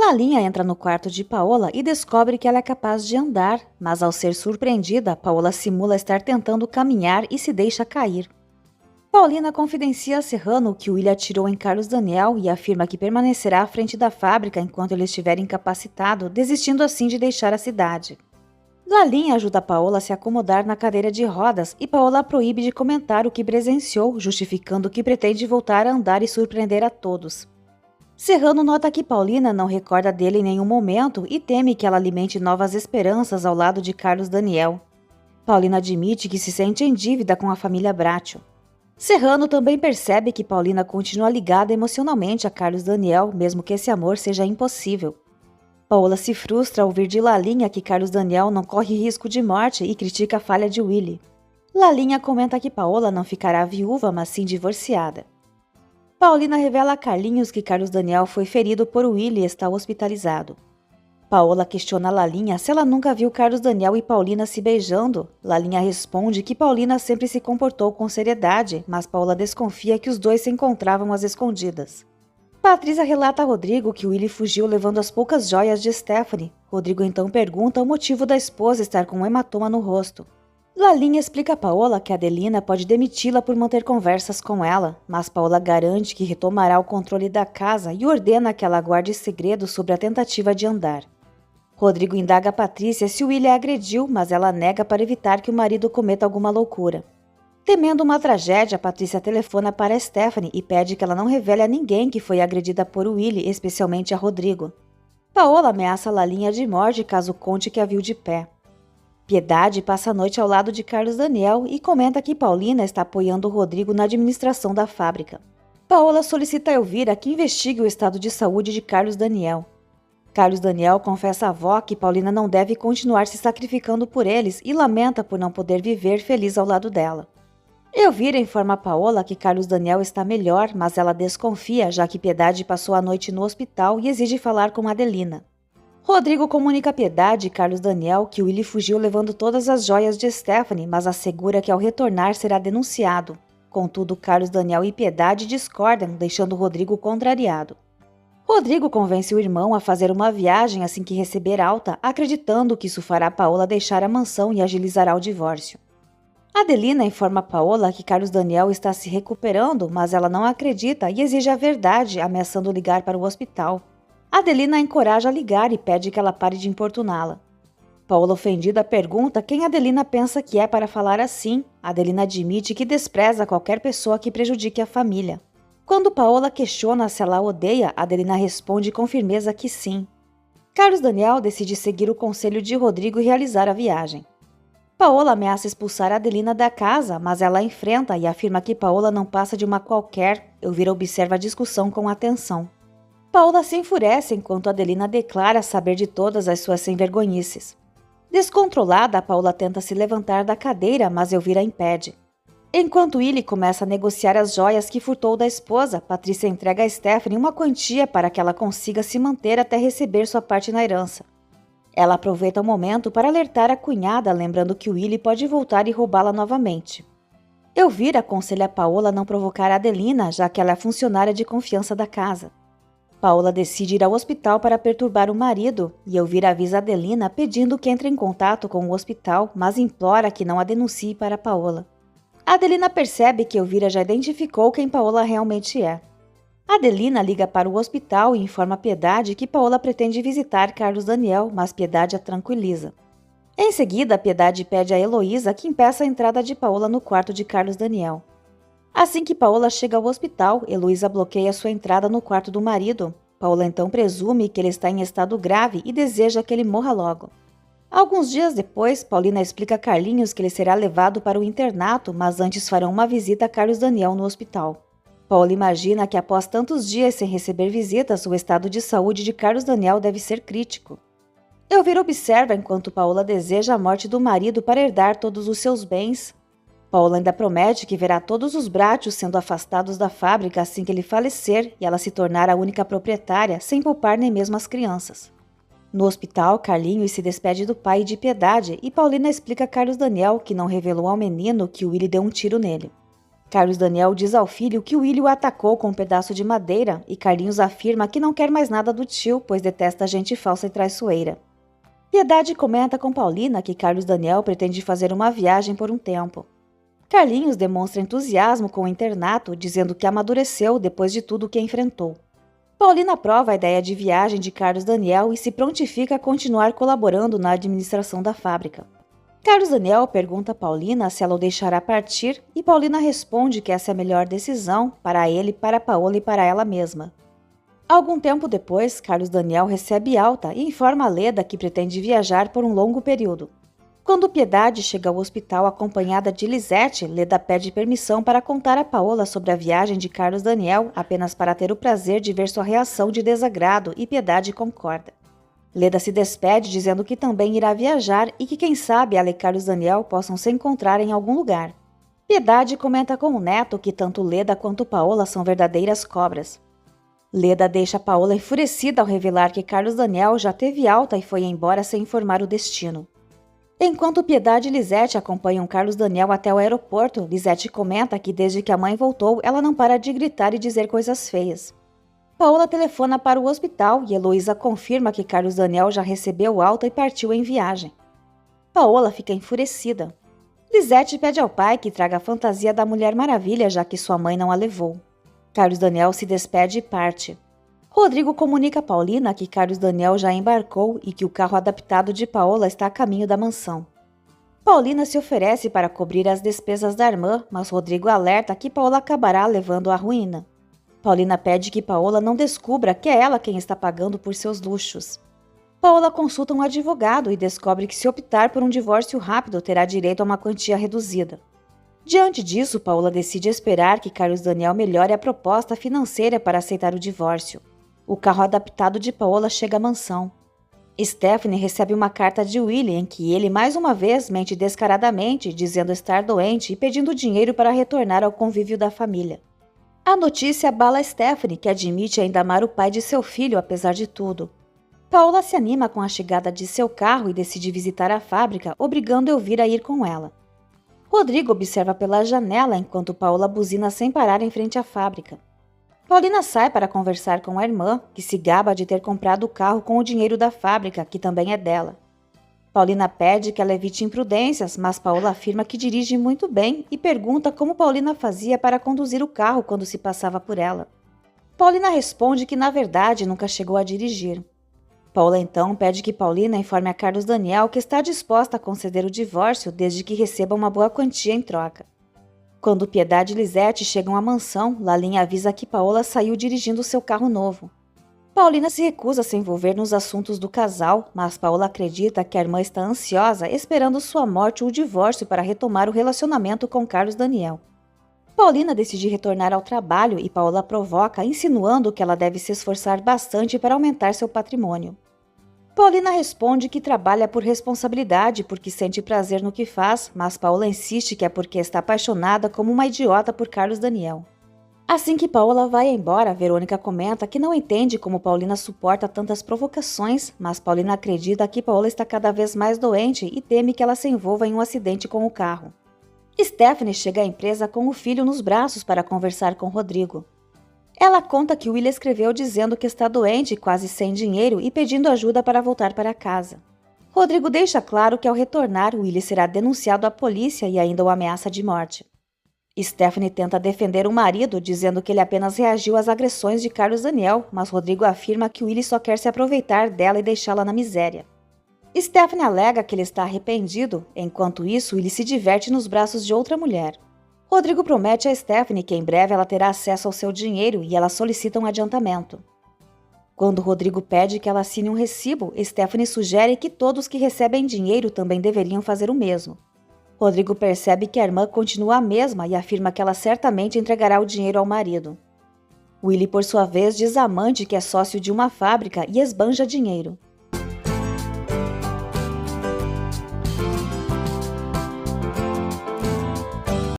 Lalinha entra no quarto de Paola e descobre que ela é capaz de andar, mas ao ser surpreendida, Paola simula estar tentando caminhar e se deixa cair. Paulina confidencia a Serrano que Willy atirou em Carlos Daniel e afirma que permanecerá à frente da fábrica enquanto ele estiver incapacitado, desistindo assim de deixar a cidade. Lalinha ajuda Paola a se acomodar na cadeira de rodas e Paola a proíbe de comentar o que presenciou, justificando que pretende voltar a andar e surpreender a todos. Serrano nota que Paulina não recorda dele em nenhum momento e teme que ela alimente novas esperanças ao lado de Carlos Daniel. Paulina admite que se sente em dívida com a família Bracho. Serrano também percebe que Paulina continua ligada emocionalmente a Carlos Daniel, mesmo que esse amor seja impossível. Paola se frustra ao ouvir de Lalinha que Carlos Daniel não corre risco de morte e critica a falha de Willy. Lalinha comenta que Paola não ficará viúva, mas sim divorciada. Paulina revela a Carlinhos que Carlos Daniel foi ferido por Willy e está hospitalizado. Paola questiona Lalinha se ela nunca viu Carlos Daniel e Paulina se beijando. Lalinha responde que Paulina sempre se comportou com seriedade, mas Paola desconfia que os dois se encontravam às escondidas. Patrícia relata a Rodrigo que Willy fugiu levando as poucas joias de Stephanie. Rodrigo então pergunta o motivo da esposa estar com um hematoma no rosto. Lalinha explica a Paola que Adelina pode demiti-la por manter conversas com ela, mas Paola garante que retomará o controle da casa e ordena que ela guarde segredo sobre a tentativa de andar. Rodrigo indaga a Patrícia se Willy a agrediu, mas ela nega para evitar que o marido cometa alguma loucura. Temendo uma tragédia, Patrícia telefona para Stephanie e pede que ela não revele a ninguém que foi agredida por Willy, especialmente a Rodrigo. Paola ameaça Lalinha de morte caso conte que a viu de pé. Piedade passa a noite ao lado de Carlos Daniel e comenta que Paulina está apoiando o Rodrigo na administração da fábrica. Paola solicita a Elvira que investigue o estado de saúde de Carlos Daniel. Carlos Daniel confessa à avó que Paulina não deve continuar se sacrificando por eles e lamenta por não poder viver feliz ao lado dela. Elvira informa a Paola que Carlos Daniel está melhor, mas ela desconfia, já que Piedade passou a noite no hospital e exige falar com Adelina. Rodrigo comunica a Piedade e Carlos Daniel que Willy fugiu levando todas as joias de Stephanie, mas assegura que ao retornar será denunciado. Contudo, Carlos Daniel e Piedade discordam, deixando Rodrigo contrariado. Rodrigo convence o irmão a fazer uma viagem assim que receber alta, acreditando que isso fará Paola deixar a mansão e agilizará o divórcio. Adelina informa a Paola que Carlos Daniel está se recuperando, mas ela não acredita e exige a verdade, ameaçando ligar para o hospital. Adelina a encoraja a ligar e pede que ela pare de importuná-la. Paola, ofendida, pergunta quem Adelina pensa que é para falar assim. Adelina admite que despreza qualquer pessoa que prejudique a família. Quando Paola questiona se ela a odeia, Adelina responde com firmeza que sim. Carlos Daniel decide seguir o conselho de Rodrigo e realizar a viagem. Paola ameaça expulsar Adelina da casa, mas ela a enfrenta e afirma que Paola não passa de uma qualquer. Elvira observa a discussão com atenção. Paola se enfurece enquanto Adelina declara saber de todas as suas sem-vergonhices. Descontrolada, Paola tenta se levantar da cadeira, mas Elvira a impede. Enquanto Willy começa a negociar as joias que furtou da esposa, Patrícia entrega a Stephanie uma quantia para que ela consiga se manter até receber sua parte na herança. Ela aproveita o momento para alertar a cunhada, lembrando que Willy pode voltar e roubá-la novamente. Elvira aconselha a Paola a não provocar a Adelina, já que ela é funcionária de confiança da casa. Paola decide ir ao hospital para perturbar o marido, e Elvira avisa a Adelina pedindo que entre em contato com o hospital, mas implora que não a denuncie para Paola. Adelina percebe que Elvira já identificou quem Paola realmente é. Adelina liga para o hospital e informa a Piedade que Paola pretende visitar Carlos Daniel, mas Piedade a tranquiliza. Em seguida, Piedade pede a Heloísa que impeça a entrada de Paola no quarto de Carlos Daniel. Assim que Paola chega ao hospital, Heloísa bloqueia sua entrada no quarto do marido. Paola então presume que ele está em estado grave e deseja que ele morra logo. Alguns dias depois, Paulina explica a Carlinhos que ele será levado para o internato, mas antes farão uma visita a Carlos Daniel no hospital. Paula imagina que após tantos dias sem receber visitas, o estado de saúde de Carlos Daniel deve ser crítico. Elvira observa enquanto Paola deseja a morte do marido para herdar todos os seus bens. Paola ainda promete que verá todos os Brachos sendo afastados da fábrica assim que ele falecer e ela se tornar a única proprietária, sem poupar nem mesmo as crianças. No hospital, Carlinhos se despede do pai e de Piedade e Paulina explica a Carlos Daniel que não revelou ao menino que Willy deu um tiro nele. Carlos Daniel diz ao filho que Willy o atacou com um pedaço de madeira e Carlinhos afirma que não quer mais nada do tio, pois detesta gente falsa e traiçoeira. Piedade comenta com Paulina que Carlos Daniel pretende fazer uma viagem por um tempo. Carlinhos demonstra entusiasmo com o internato, dizendo que amadureceu depois de tudo o que enfrentou. Paulina aprova a ideia de viagem de Carlos Daniel e se prontifica a continuar colaborando na administração da fábrica. Carlos Daniel pergunta a Paulina se ela o deixará partir e Paulina responde que essa é a melhor decisão para ele, para Paola e para ela mesma. Algum tempo depois, Carlos Daniel recebe alta e informa a Leda que pretende viajar por um longo período. Quando Piedade chega ao hospital acompanhada de Lisete, Leda pede permissão para contar a Paola sobre a viagem de Carlos Daniel apenas para ter o prazer de ver sua reação de desagrado e Piedade concorda. Leda se despede dizendo que também irá viajar e que quem sabe ela e Carlos Daniel possam se encontrar em algum lugar. Piedade comenta com o neto que tanto Leda quanto Paola são verdadeiras cobras. Leda deixa Paola enfurecida ao revelar que Carlos Daniel já teve alta e foi embora sem informar o destino. Enquanto Piedade e Lisete acompanham Carlos Daniel até o aeroporto, Lisete comenta que desde que a mãe voltou, ela não para de gritar e dizer coisas feias. Paola telefona para o hospital e Heloísa confirma que Carlos Daniel já recebeu alta e partiu em viagem. Paola fica enfurecida. Lisete pede ao pai que traga a fantasia da Mulher Maravilha, já que sua mãe não a levou. Carlos Daniel se despede e parte. Rodrigo comunica a Paulina que Carlos Daniel já embarcou e que o carro adaptado de Paola está a caminho da mansão. Paulina se oferece para cobrir as despesas da irmã, mas Rodrigo alerta que Paola acabará levando à ruína. Paulina pede que Paola não descubra que é ela quem está pagando por seus luxos. Paola consulta um advogado e descobre que se optar por um divórcio rápido terá direito a uma quantia reduzida. Diante disso, Paola decide esperar que Carlos Daniel melhore a proposta financeira para aceitar o divórcio. O carro adaptado de Paola chega à mansão. Stephanie recebe uma carta de Willy em que ele mais uma vez mente descaradamente, dizendo estar doente e pedindo dinheiro para retornar ao convívio da família. A notícia abala Stephanie, que admite ainda amar o pai de seu filho apesar de tudo. Paola se anima com a chegada de seu carro e decide visitar a fábrica, obrigando Elvira a ir com ela. Rodrigo observa pela janela enquanto Paola buzina sem parar em frente à fábrica. Paulina sai para conversar com a irmã, que se gaba de ter comprado o carro com o dinheiro da fábrica, que também é dela. Paulina pede que ela evite imprudências, mas Paola afirma que dirige muito bem e pergunta como Paulina fazia para conduzir o carro quando se passava por ela. Paulina responde que na verdade nunca chegou a dirigir. Paola então pede que Paulina informe a Carlos Daniel que está disposta a conceder o divórcio desde que receba uma boa quantia em troca. Quando Piedade e Lisete chegam à mansão, Lalinha avisa que Paola saiu dirigindo seu carro novo. Paulina se recusa a se envolver nos assuntos do casal, mas Paola acredita que a irmã está ansiosa, esperando sua morte ou o divórcio para retomar o relacionamento com Carlos Daniel. Paulina decide retornar ao trabalho e Paola provoca, insinuando que ela deve se esforçar bastante para aumentar seu patrimônio. Paulina responde que trabalha por responsabilidade porque sente prazer no que faz, mas Paola insiste que é porque está apaixonada como uma idiota por Carlos Daniel. Assim que Paola vai embora, Verônica comenta que não entende como Paulina suporta tantas provocações, mas Paulina acredita que Paola está cada vez mais doente e teme que ela se envolva em um acidente com o carro. Stephanie chega à empresa com o filho nos braços para conversar com Rodrigo. Ela conta que Willy escreveu dizendo que está doente, quase sem dinheiro e pedindo ajuda para voltar para casa. Rodrigo deixa claro que ao retornar, Willy será denunciado à polícia e ainda o ameaça de morte. Stephanie tenta defender o marido, dizendo que ele apenas reagiu às agressões de Carlos Daniel, mas Rodrigo afirma que Willy só quer se aproveitar dela e deixá-la na miséria. Stephanie alega que ele está arrependido, enquanto isso Willy se diverte nos braços de outra mulher. Rodrigo promete a Stephanie que em breve ela terá acesso ao seu dinheiro e ela solicita um adiantamento. Quando Rodrigo pede que ela assine um recibo, Stephanie sugere que todos que recebem dinheiro também deveriam fazer o mesmo. Rodrigo percebe que a irmã continua a mesma e afirma que ela certamente entregará o dinheiro ao marido. Willy, por sua vez, diz à amante que é sócio de uma fábrica e esbanja dinheiro.